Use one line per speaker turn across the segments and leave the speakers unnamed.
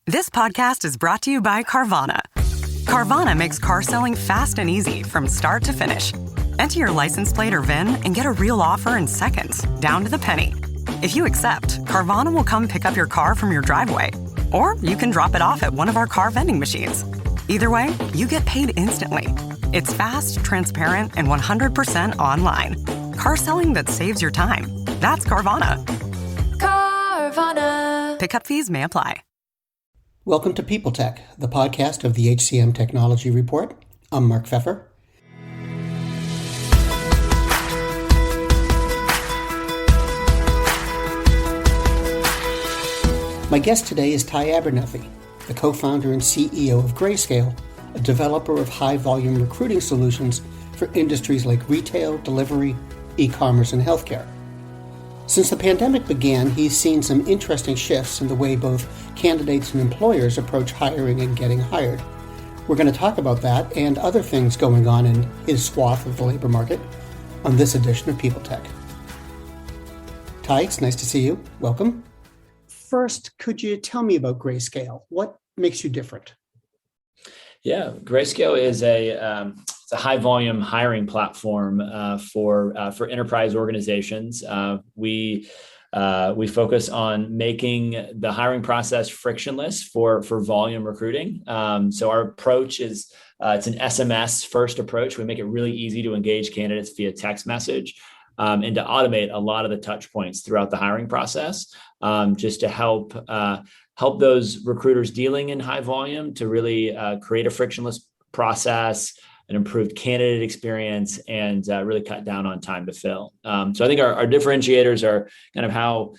This podcast is brought to you by Carvana. Carvana makes car selling fast and easy from start to finish. Enter your license plate or VIN and get a real offer in seconds, down to the penny. If you accept, Carvana will come pick up your car from your driveway. Or you can drop it off at one of our car vending machines. Either way, you get paid instantly. It's fast, transparent, and 100% online. Car selling that saves your time. That's Carvana.
Carvana.
Pickup fees may apply.
Welcome to People Tech, the podcast of the HCM Technology Report. I'm Mark Pfeffer. My guest today is Ty Abernethy, the co-founder and CEO of Grayscale, a developer of high-volume recruiting solutions for industries like retail, delivery, e-commerce, and healthcare. Since the pandemic began, he's seen some interesting shifts in the way both candidates and employers approach hiring and getting hired. We're going to talk about that and other things going on in his swath of the labor market on this edition of People Tech. Ty, it's nice to see you. Welcome. First, could you tell me about Grayscale? What makes you different?
Yeah, Grayscale is it's a high volume hiring platform for enterprise organizations. We focus on making the hiring process frictionless for volume recruiting. So our approach is it's an SMS first approach. We make it really easy to engage candidates via text message and to automate a lot of the touch points throughout the hiring process, just to help those recruiters dealing in high volume to really create a frictionless process, an improved candidate experience, and really cut down on time to fill. So I think our differentiators are kind of how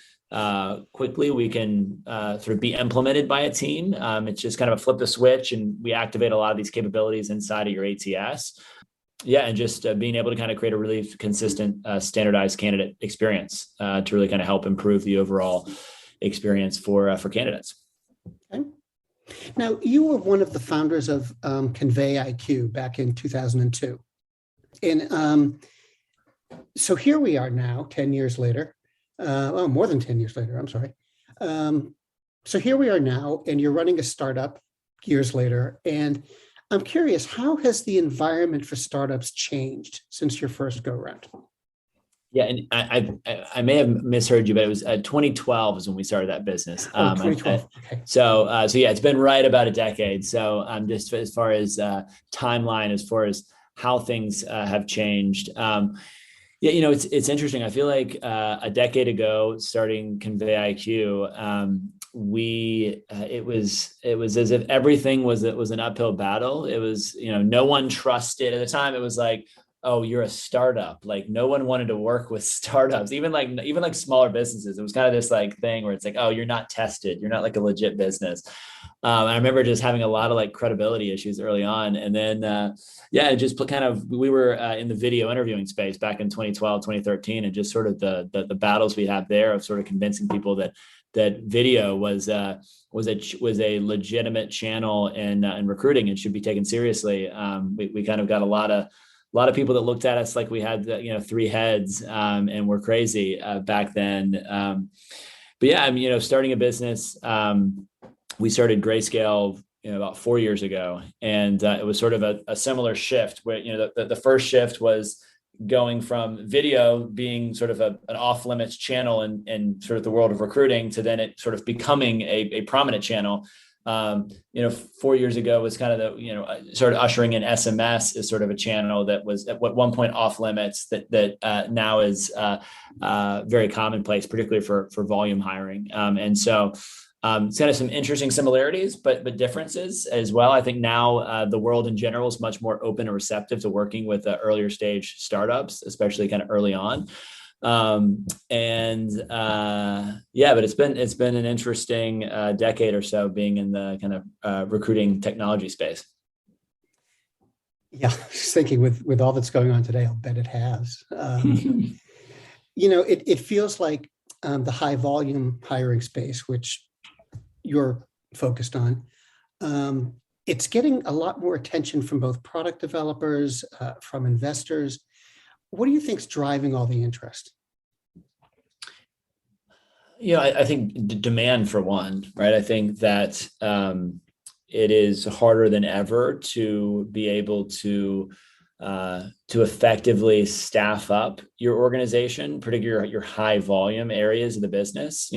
quickly we can sort of be implemented by a team. It's just kind of a flip the switch and we activate a lot of these capabilities inside of your ATS. Yeah, and just being able to kind of create a really consistent, standardized candidate experience to really kind of help improve the overall experience for candidates.
Okay. Now, you were one of the founders of Convey IQ back in 2002. And so here we are now, 10 years later. More than 10 years later, I'm sorry. So here we are now, and you're running a startup years later. And I'm curious, how has the environment for startups changed since your first go-round?
Yeah, and I may have misheard you, but it was 2012 is when we started that business.
2012. Okay.
So yeah, it's been right about a decade. So just as far as timeline, as far as how things have changed. Yeah, it's interesting. I feel like a decade ago, starting Convey IQ, it was as if everything was an uphill battle. It was, no one trusted at the time. It was like, oh, you're a startup. Like no one wanted to work with startups, even like smaller businesses. It was kind of this like thing where it's like, oh, you're not tested. You're not like a legit business. I remember just having a lot of like credibility issues early on. And then, it just kind of, we were in the video interviewing space back in 2012, 2013, and just sort of the battles we had there of sort of convincing people that video was a legitimate channel in recruiting and should be taken seriously. We kind of got a lot of people that looked at us like we had, three heads and were crazy back then. But yeah, starting a business, we started Grayscale, about 4 years ago. And it was sort of a similar shift where, the first shift was going from video being sort of an off limits channel in sort of the world of recruiting to then it sort of becoming a prominent channel. 4 years ago was kind of the, sort of ushering in SMS as sort of a channel that was at one point off limits that now is very commonplace, particularly for volume hiring. And so it's kind of some interesting similarities, but differences as well. I think now the world in general is much more open and receptive to working with earlier stage startups, especially kind of early on. But it's been an interesting decade or so being in the kind of recruiting technology space.
Yeah, just thinking with all that's going on today, I'll bet it has. It feels like the high volume hiring space, which you're focused on, it's getting a lot more attention from both product developers, from investors. What do you think is driving all the interest?
I think demand for one, right? I think that it is harder than ever to be able to effectively staff up your organization, particularly your high volume areas of the business.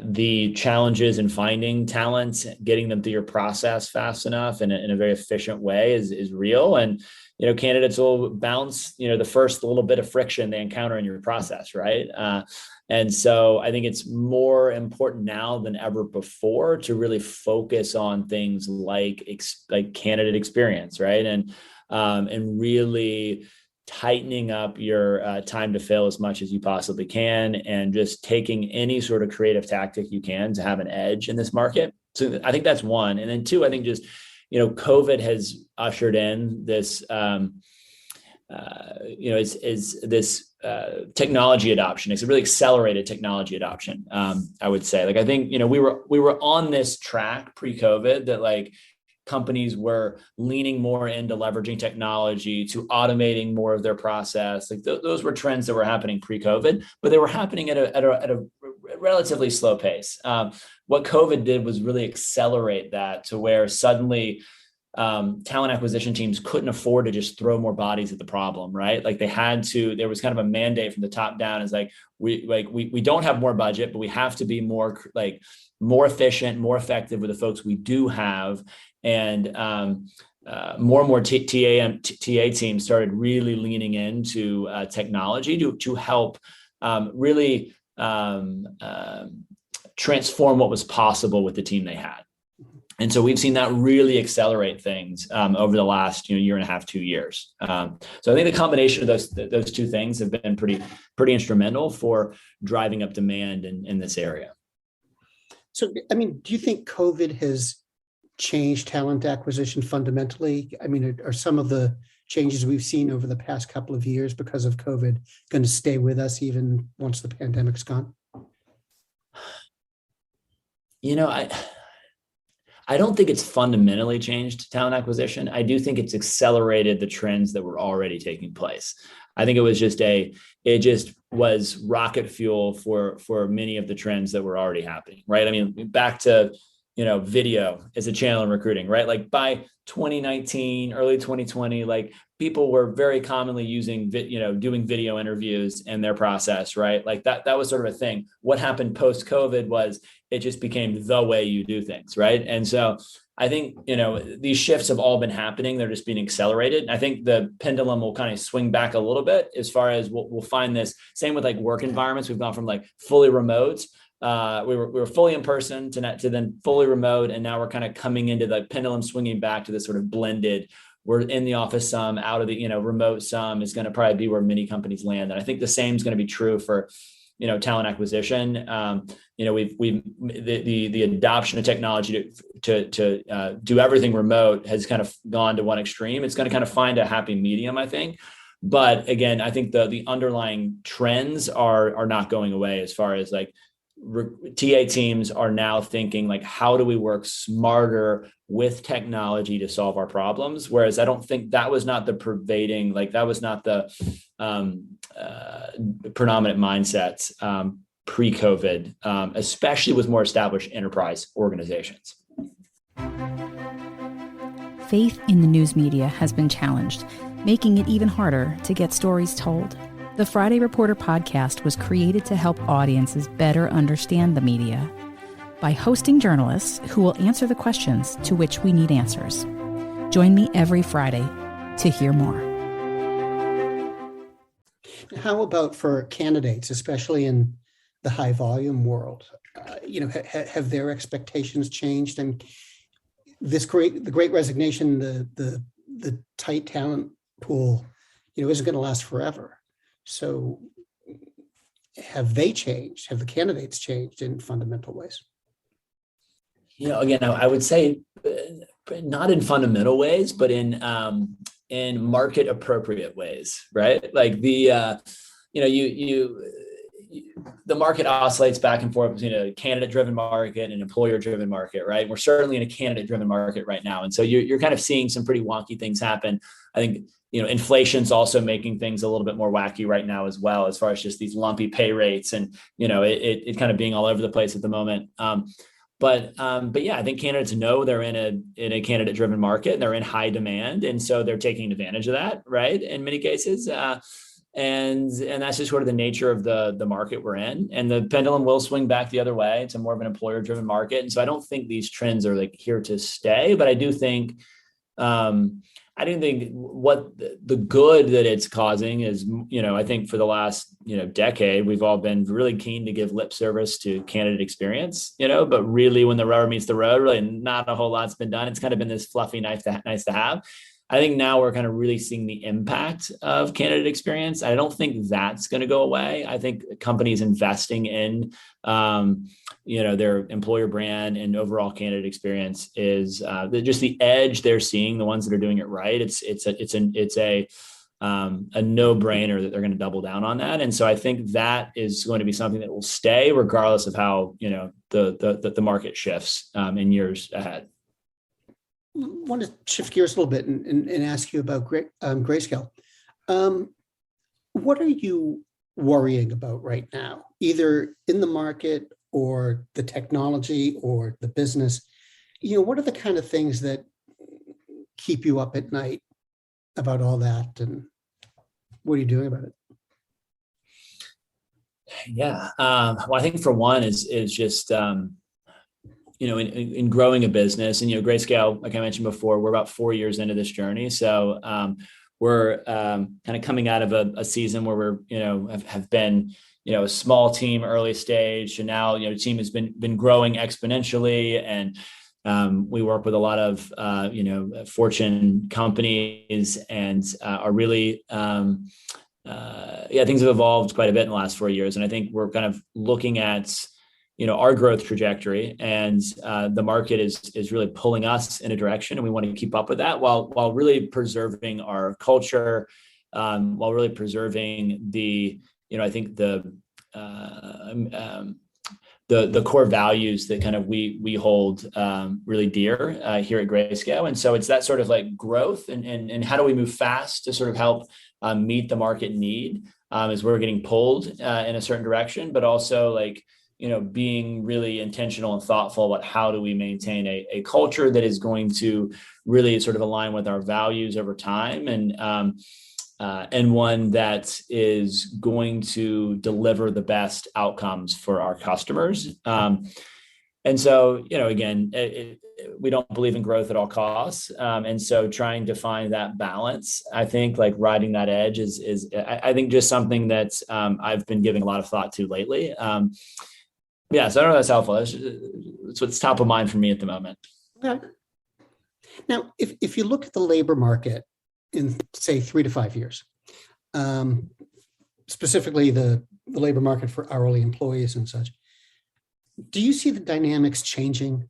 The challenges in finding talent, getting them through your process fast enough and in a very efficient way is real. And candidates will bounce the first little bit of friction they encounter in your process, right? And so I think it's more important now than ever before to really focus on things like candidate experience, right? And really tightening up your time to fail as much as you possibly can, and just taking any sort of creative tactic you can to have an edge in this market. So I think that's one. And then two, I think just, COVID has ushered in this, technology adoption. It's a really accelerated technology adoption. I would say, I think, we were on this track pre-COVID that companies were leaning more into leveraging technology to automating more of their process. Those were trends that were happening pre-COVID, but they were happening at a relatively slow pace. What COVID did was really accelerate that to where suddenly talent acquisition teams couldn't afford to just throw more bodies at the problem, right? They had to. There was kind of a mandate from the top down. Is we don't have more budget, but we have to be more efficient, more effective with the folks we do have. And more and more TA teams started really leaning into technology to help really transform what was possible with the team they had. And so we've seen that really accelerate things over the last year and a half, 2 years. So I think the combination of those two things have been pretty instrumental for driving up demand in this area.
So, do you think COVID has changed talent acquisition fundamentally? Are some of the changes we've seen over the past couple of years because of COVID going to stay with us even once the pandemic's gone?
I don't think it's fundamentally changed talent acquisition. I do think it's accelerated the trends that were already taking place. I think it just was rocket fuel for many of the trends that were already happening, right? Back to, video as a channel in recruiting, right? By 2019, early 2020, people were very commonly using, doing video interviews in their process, right? That was sort of a thing. What happened post-COVID was it just became the way you do things, right? And so I think, these shifts have all been happening. They're just being accelerated. I think the pendulum will kind of swing back a little bit as far as we'll find this same with work environments. We've gone from fully remote. We were fully in person to then fully remote. And now we're kind of coming into the pendulum swinging back to this sort of blended, we're in the office some, out of the, remote some is going to probably be where many companies land. And I think the same is going to be true for, talent acquisition. The adoption of technology to do everything remote has kind of gone to one extreme. It's going to kind of find a happy medium, I think. But again, I think the underlying trends are not going away as far as TA teams are now thinking how do we work smarter with technology to solve our problems? Whereas I don't think that was not the pervading, that was not the predominant mindset pre-COVID, especially with more established enterprise organizations.
Faith in the news media has been challenged, making it even harder to get stories told. The Friday Reporter podcast was created to help audiences better understand the media by hosting journalists who will answer the questions to which we need answers. Join me every Friday to hear more.
How about for candidates, especially in the high volume world? Have their expectations changed? And the great resignation, the tight talent pool, isn't going to last forever. So have they changed? Have the candidates changed in fundamental ways?
Again, I would say not in fundamental ways, but in market appropriate ways, right? the market oscillates back and forth between a candidate-driven market and an employer-driven market, right? We're certainly in a candidate-driven market right now, and so you're kind of seeing some pretty wonky things happen. I think inflation's also making things a little bit more wacky right now as well, as far as just these lumpy pay rates and it kind of being all over the place at the moment. But yeah, I think candidates know they're in a candidate-driven market and they're in high demand, and so they're taking advantage of that, right? In many cases. And that's just sort of the nature of the market we're in. And the pendulum will swing back the other way to more of an employer-driven market. And so I don't think these trends are like here to stay, but I do think what the good that it's causing is, I think for the last, decade, we've all been really keen to give lip service to candidate experience, but really when the rubber meets the road, really not a whole lot's been done. It's kind of been this fluffy, nice to have. I think now we're kind of really seeing the impact of candidate experience. I don't think that's going to go away. I think companies investing in, their employer brand and overall candidate experience is just the edge they're seeing. The ones that are doing it right, it's a no-brainer that they're going to double down on that. And so I think that is going to be something that will stay regardless of how the market shifts in years ahead.
I want to shift gears a little bit and ask you about Grayscale. What are you worrying about right now, either in the market or the technology or the business? What are the kind of things that keep you up at night about all that, and what are you doing about it?
Yeah, well, I think for one is just in growing a business, and Grayscale, like I mentioned before, we're about 4 years into this journey. So we're kind of coming out of a season where we're have been a small team early stage, and now the team has been growing exponentially, and we work with a lot of Fortune companies, and are really things have evolved quite a bit in the last 4 years, and I think we're kind of looking at our growth trajectory, and the market is really pulling us in a direction, and we want to keep up with that while really preserving our culture, while really preserving I think the core values that kind of we hold really dear here at Grayscale. And so it's that sort of like growth and how do we move fast to sort of help meet the market need as we're getting pulled in a certain direction, but also being really intentional and thoughtful about how do we maintain a culture that is going to really sort of align with our values over time, and one that is going to deliver the best outcomes for our customers. And so, again, we don't believe in growth at all costs. And so trying to find that balance, I think riding that edge is I think just something that I've been giving a lot of thought to lately. Yeah, so I don't know if that's helpful. That's what's top of mind for me at the moment.
Okay. Now, if you look at the labor market in, say, 3 to 5 years, specifically the labor market for hourly employees and such, do you see the dynamics changing?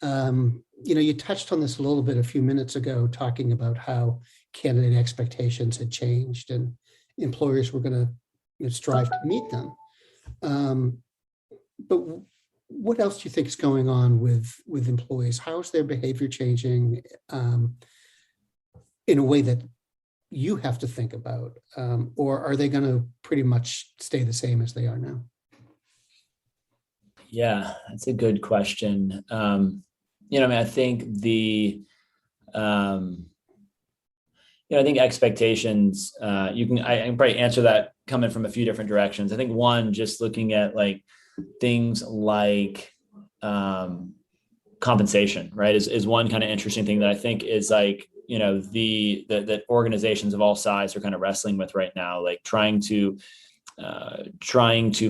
You touched on this a little bit a few minutes ago, talking about how candidate expectations had changed and employers were going to strive to meet them. But what else do you think is going on with employees? How is their behavior changing in a way that you have to think about? Or are they going to pretty much stay the same as they are now?
Yeah, that's a good question. I think I think expectations, I can probably answer that coming from a few different directions. I think one, just looking at things like compensation, right, is one kind of interesting thing that I think is that organizations of all size are kind of wrestling with right now, trying to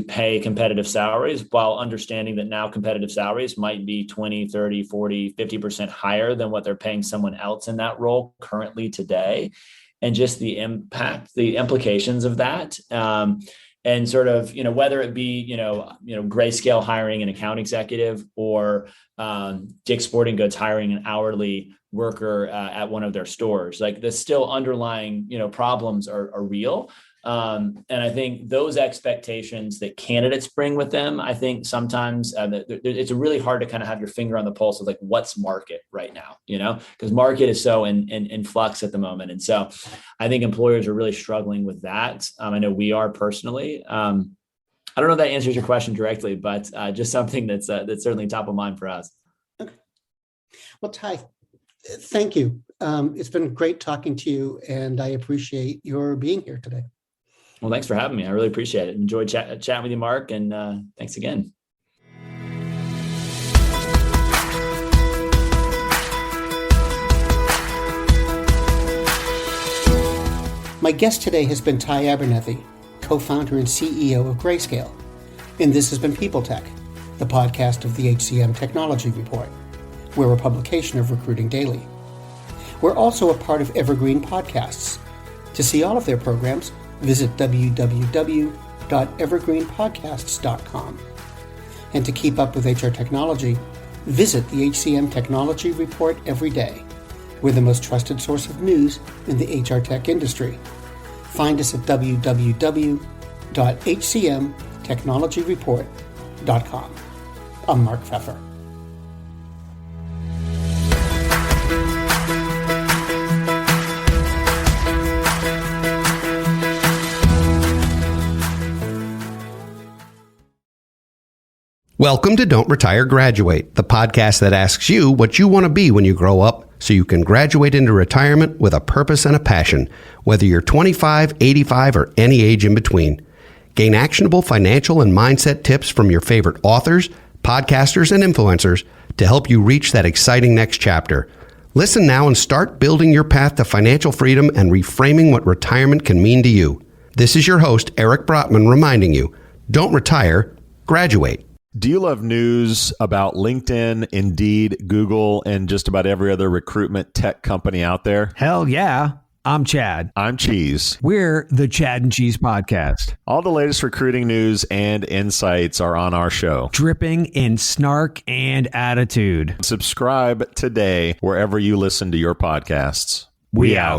pay competitive salaries while understanding that now competitive salaries might be 20, 30, 40, 50% higher than what they're paying someone else in that role currently today. And just the implications of that. And sort of, whether it be, Grayscale hiring an account executive or Dick's Sporting Goods hiring an hourly worker at one of their stores, the still underlying, problems are real. And I think those expectations that candidates bring with them, I think sometimes it's really hard to kind of have your finger on the pulse of like, what's market right now, because market is so in flux at the moment. And so I think employers are really struggling with that. I know we are personally. I don't know if that answers your question directly, but just something that's certainly top of mind for us.
Okay. Well, Ty, thank you. It's been great talking to you, and I appreciate your being here today.
Well, thanks for having me. I really appreciate it. Enjoyed chatting with you, Mark, and thanks again.
My guest today has been Ty Abernethy, co-founder and CEO of Grayscale, and this has been People Tech, the podcast of the HCM Technology Report. We're a publication of Recruiting Daily. We're also a part of Evergreen Podcasts. To see all of their programs, visit www.evergreenpodcasts.com. And to keep up with HR technology, visit the HCM Technology Report every day. We're the most trusted source of news in the HR tech industry. Find us at www.hcmtechnologyreport.com. I'm Mark Pfeffer.
Welcome to Don't Retire, Graduate, the podcast that asks you what you want to be when you grow up so you can graduate into retirement with a purpose and a passion, whether you're 25, 85, or any age in between. Gain actionable financial and mindset tips from your favorite authors, podcasters, and influencers to help you reach that exciting next chapter. Listen now and start building your path to financial freedom and reframing what retirement can mean to you. This is your host, Eric Brotman, reminding you, don't retire, graduate.
Do you love news about LinkedIn, Indeed, Google, and just about every other recruitment tech company out there?
Hell yeah. I'm Chad.
I'm Cheese.
We're the Chad and Cheese Podcast.
All the latest recruiting news and insights are on our show.
Dripping in snark and attitude.
Subscribe today wherever you listen to your podcasts.
We out.